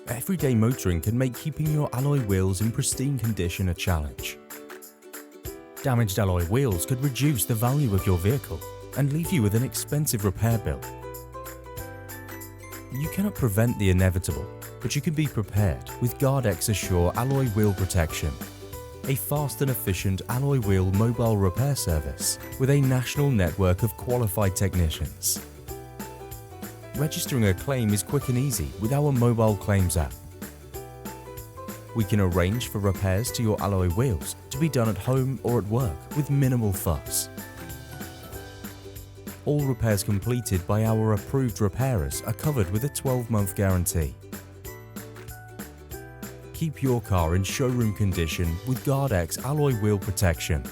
Everyday motoring can make keeping your alloy wheels in pristine condition a challenge. Damaged alloy wheels could reduce the value of your vehicle and leave you with an expensive repair bill. You cannot prevent the inevitable, but you can be prepared with GardX Assure alloy wheel protection, a fast and efficient alloy wheel mobile repair service with a national network of qualified technicians. Registering a claim is quick and easy with our mobile claims app. We can arrange for repairs to your alloy wheels to be done at home or at work with minimal fuss. All repairs completed by our approved repairers are covered with a 12-month guarantee. Keep your car in showroom condition with GardX alloy wheel protection.